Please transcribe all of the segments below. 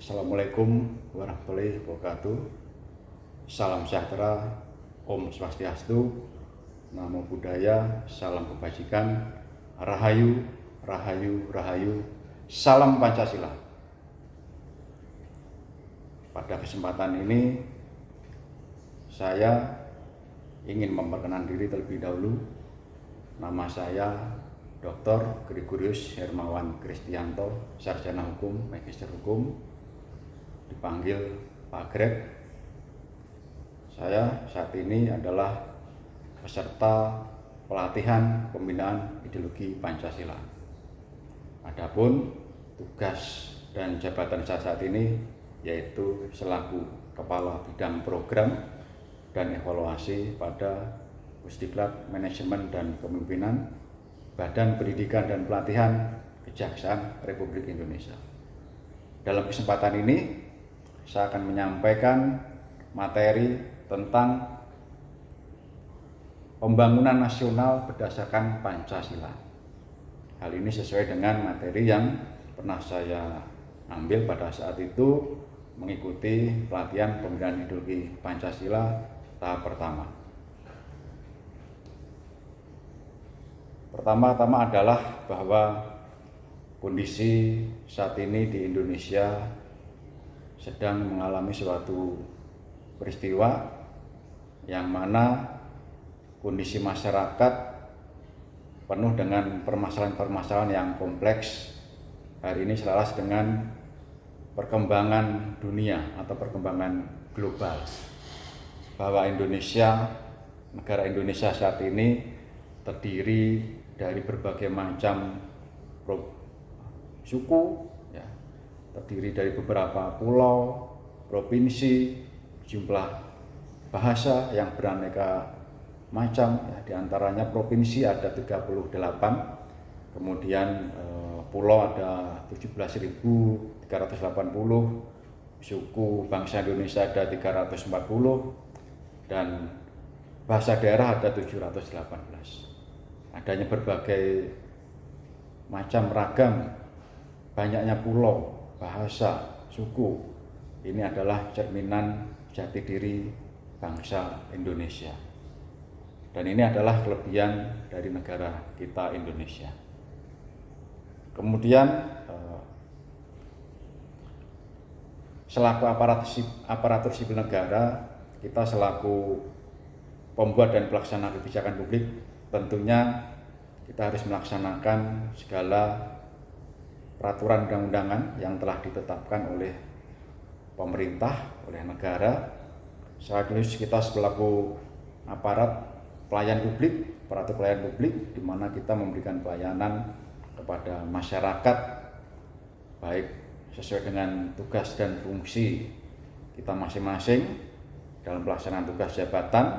Assalamualaikum warahmatullahi wabarakatuh. Salam sejahtera, Om Swastiastu, Namo Buddhaya, salam kebajikan, Rahayu, Rahayu, Rahayu, salam Pancasila. Pada kesempatan ini saya ingin memperkenalkan diri terlebih dahulu. Nama saya Dr. Gregorius Hermawan Kristianto, Sarjana Hukum, Magister Hukum, dipanggil Pak Greg. Saya saat ini adalah peserta pelatihan pembinaan ideologi Pancasila. Adapun tugas dan jabatan saya saat ini yaitu selaku Kepala Bidang Program dan Evaluasi pada Pusdiklat Manajemen dan Kepemimpinan Badan Pendidikan dan Pelatihan Kejaksaan Republik Indonesia. Dalam kesempatan ini saya akan menyampaikan materi tentang pembangunan nasional berdasarkan Pancasila. Hal ini sesuai dengan materi yang pernah saya ambil pada saat itu mengikuti pelatihan pembinaan ideologi Pancasila tahap pertama. Pertama-tama adalah bahwa kondisi saat ini di Indonesia sedang mengalami suatu peristiwa yang mana kondisi masyarakat penuh dengan permasalahan-permasalahan yang kompleks. Hari ini selaras dengan perkembangan dunia atau perkembangan global, bahwa negara Indonesia saat ini terdiri dari berbagai macam suku, terdiri dari beberapa pulau, provinsi, jumlah bahasa yang beraneka macam, di antaranya provinsi ada 38, kemudian pulau ada 17.380, suku bangsa Indonesia ada 340, dan bahasa daerah ada 718. Adanya berbagai macam ragam, banyaknya pulau, bahasa, suku, ini adalah cerminan jati diri bangsa Indonesia. Dan ini adalah kelebihan dari negara kita Indonesia. Kemudian selaku aparatur sipil negara, kita selaku pembuat dan pelaksana kebijakan publik, tentunya kita harus melaksanakan segala peraturan undang-undangan yang telah ditetapkan oleh pemerintah, oleh negara. Sekaligus kita selaku aparatur pelayan publik, di mana kita memberikan pelayanan kepada masyarakat baik sesuai dengan tugas dan fungsi kita masing-masing dalam pelaksanaan tugas jabatan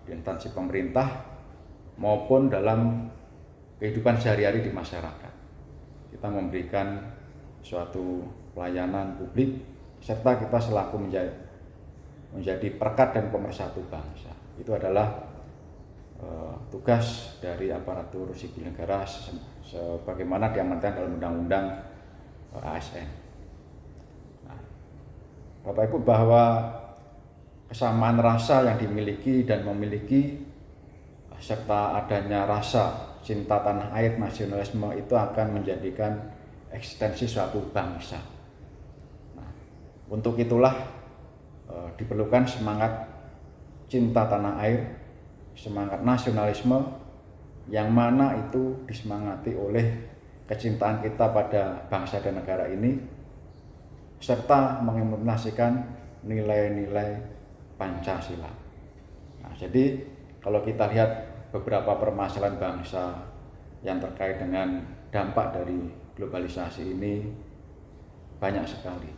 di instansi pemerintah maupun dalam kehidupan sehari-hari di masyarakat. Kita memberikan suatu pelayanan publik serta kita selaku menjadi perekat dan pemersatu bangsa. Itu adalah tugas dari aparatur sipil negara sebagaimana diamanatkan dalam Undang-Undang ASN. Nah, Bapak Ibu, bahwa kesamaan rasa yang dimiliki dan memiliki serta adanya rasa cinta tanah air, nasionalisme itu akan menjadikan eksistensi suatu bangsa. Nah, untuk itulah diperlukan semangat cinta tanah air, semangat nasionalisme yang mana itu disemangati oleh kecintaan kita pada bangsa dan negara ini serta mengimplementasikan nilai-nilai Pancasila. Nah, jadi kalau kita lihat beberapa permasalahan bangsa yang terkait dengan dampak dari globalisasi ini banyak sekali.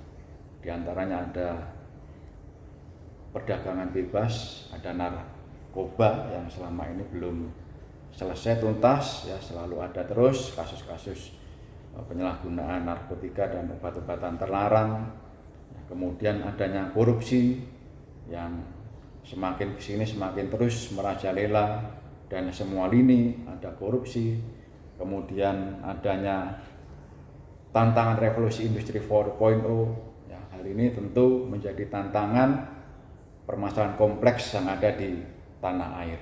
Di antaranya ada perdagangan bebas, ada narkoba yang selama ini belum selesai tuntas, selalu ada terus kasus-kasus penyalahgunaan narkotika dan obat-obatan terlarang. Kemudian adanya korupsi yang semakin kesini semakin terus merajalela dan semua lini ada korupsi. Kemudian adanya tantangan revolusi industri 4.0, hal ini tentu menjadi tantangan permasalahan kompleks yang ada di tanah air.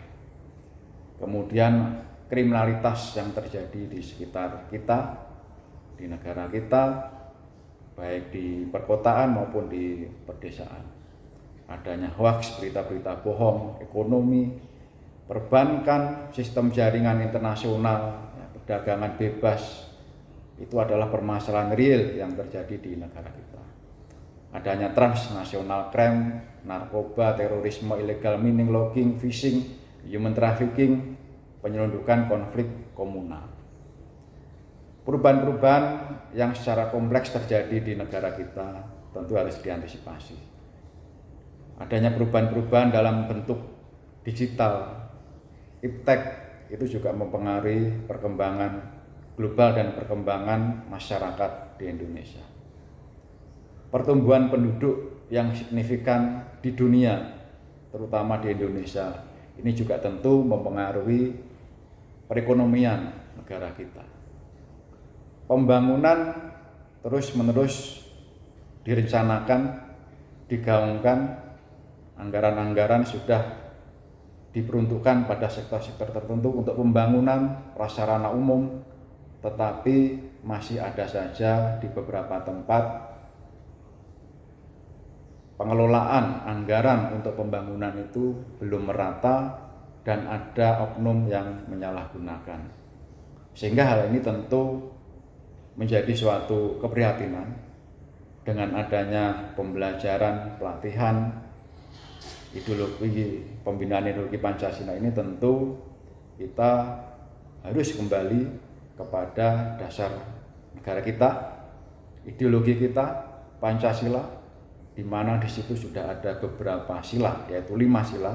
Kemudian kriminalitas yang terjadi di sekitar kita, di negara kita, baik di perkotaan maupun di pedesaan. Adanya hoaks, berita-berita bohong, ekonomi, perbankan, sistem jaringan internasional, perdagangan bebas, itu adalah permasalahan real yang terjadi di negara kita. Adanya transnational crime, narkoba, terorisme, illegal mining, logging, fishing, human trafficking, penyelundupan, konflik komunal. Perubahan-perubahan yang secara kompleks terjadi di negara kita tentu harus diantisipasi. Adanya perubahan-perubahan dalam bentuk digital, iptek, itu juga mempengaruhi perkembangan global dan perkembangan masyarakat di Indonesia. Pertumbuhan penduduk yang signifikan di dunia, terutama di Indonesia, ini juga tentu mempengaruhi perekonomian negara kita. Pembangunan terus-menerus direncanakan, digaungkan, anggaran-anggaran sudah diperuntukkan pada sektor-sektor tertentu untuk pembangunan prasarana umum, tetapi masih ada saja di beberapa tempat pengelolaan anggaran untuk pembangunan itu belum merata dan ada oknum yang menyalahgunakan. Sehingga hal ini tentu menjadi suatu keprihatinan. Dengan adanya pembelajaran, pelatihan, ideologi, pembinaan ideologi Pancasila ini tentu kita harus kembali kepada dasar negara kita, ideologi kita, Pancasila, di mana di situ sudah ada beberapa sila, yaitu 5 sila,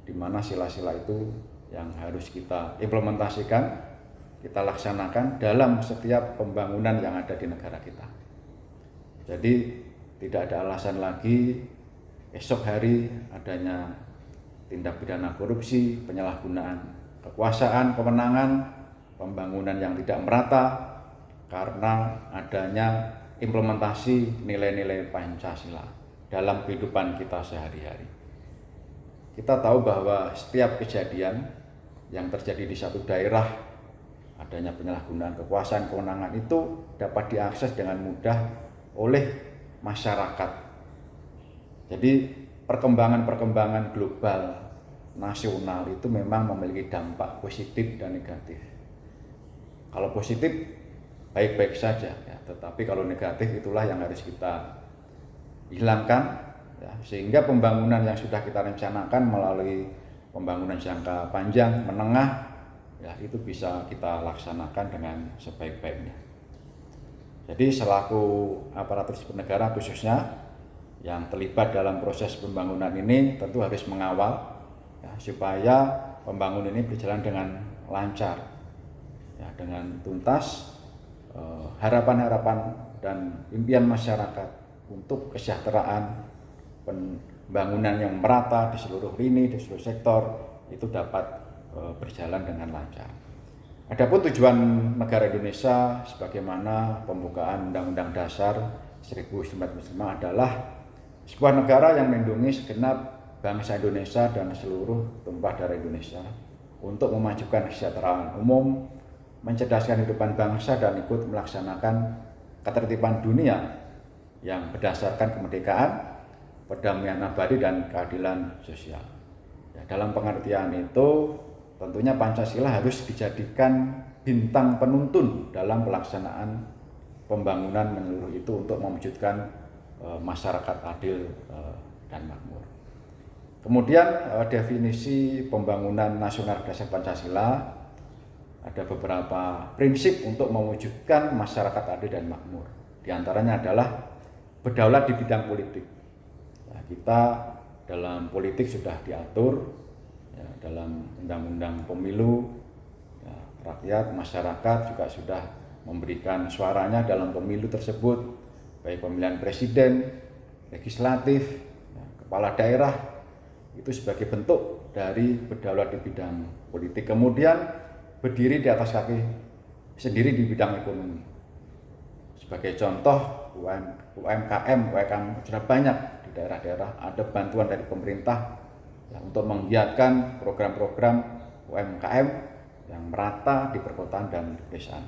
di mana sila-sila itu yang harus kita implementasikan, kita laksanakan dalam setiap pembangunan yang ada di negara kita. Jadi tidak ada alasan lagi esok hari adanya tindak pidana korupsi, penyalahgunaan kekuasaan, kewenangan, pembangunan yang tidak merata karena adanya implementasi nilai-nilai Pancasila dalam kehidupan kita sehari-hari. Kita tahu bahwa setiap kejadian yang terjadi di satu daerah, adanya penyalahgunaan kekuasaan, kewenangan itu dapat diakses dengan mudah oleh masyarakat. Jadi perkembangan-perkembangan global nasional itu memang memiliki dampak positif dan negatif. Kalau positif baik-baik saja, ya, tetapi kalau negatif itulah yang harus kita hilangkan, ya, sehingga pembangunan yang sudah kita rencanakan melalui pembangunan jangka panjang, menengah, ya, itu bisa kita laksanakan dengan sebaik-baiknya. Jadi selaku aparatur sipil negara khususnya yang terlibat dalam proses pembangunan ini tentu harus mengawal, ya, supaya pembangunan ini berjalan dengan lancar, ya, dengan tuntas. Harapan-harapan dan impian masyarakat untuk kesejahteraan, pembangunan yang merata di seluruh lini, di seluruh sektor itu dapat berjalan dengan lancar. Adapun tujuan negara Indonesia sebagaimana pembukaan Undang-Undang Dasar 1945 adalah sebuah negara yang melindungi segenap bangsa Indonesia dan seluruh tumpah darah Indonesia untuk memajukan kesejahteraan umum, mencerdaskan kehidupan bangsa dan ikut melaksanakan ketertiban dunia yang berdasarkan kemerdekaan, perdamaian abadi dan keadilan sosial. Ya, dalam pengertian itu tentunya Pancasila harus dijadikan bintang penuntun dalam pelaksanaan pembangunan menyeluruh itu untuk mewujudkan masyarakat adil dan makmur. Kemudian definisi pembangunan nasional berdasarkan Pancasila, ada beberapa prinsip untuk mewujudkan masyarakat adil dan makmur. Di antaranya adalah berdaulat di bidang politik. Nah, kita dalam politik sudah diatur, ya, dalam undang-undang pemilu, ya, rakyat, masyarakat juga sudah memberikan suaranya dalam pemilu tersebut, baik pemilihan presiden, legislatif, ya, kepala daerah, itu sebagai bentuk dari berdaulat di bidang politik. Kemudian berdiri di atas kaki sendiri di bidang ekonomi. Sebagai contoh, UMKM sudah banyak di daerah-daerah, ada bantuan dari pemerintah ya, untuk menggiatkan program-program UMKM yang merata di perkotaan dan di pedesaan.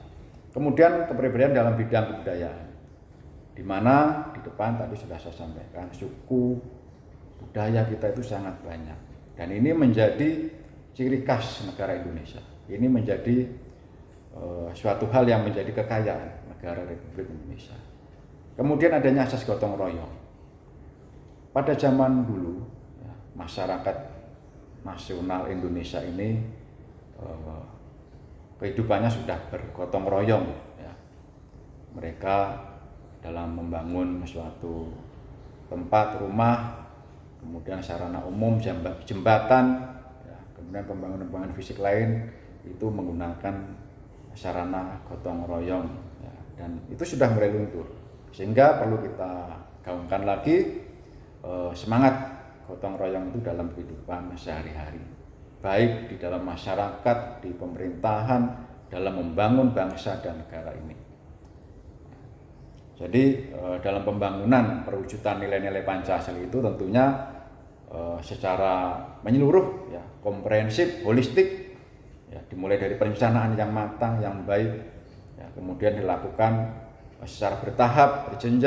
Kemudian kepribadian dalam bidang kebudayaan, di mana di depan tadi sudah saya sampaikan, suku budaya kita itu sangat banyak, dan ini menjadi ciri khas negara Indonesia. Ini menjadi suatu hal yang menjadi kekayaan negara Republik Indonesia. Kemudian adanya asas gotong royong. Pada zaman dulu ya, masyarakat nasional Indonesia ini kehidupannya sudah bergotong royong ya. Mereka dalam membangun suatu tempat, rumah, kemudian sarana umum, jembatan ya, kemudian pembangunan fisik lain itu menggunakan sarana gotong royong ya, dan itu sudah mulai luntur, sehingga perlu kita gaungkan lagi semangat gotong royong itu dalam kehidupan sehari-hari, baik di dalam masyarakat, di pemerintahan, dalam membangun bangsa dan negara ini. Jadi dalam pembangunan perwujudan nilai-nilai Pancasila itu tentunya secara menyeluruh ya, komprehensif, holistik ya, dimulai dari perencanaan yang matang, yang baik ya, kemudian dilakukan secara bertahap, berjenjang.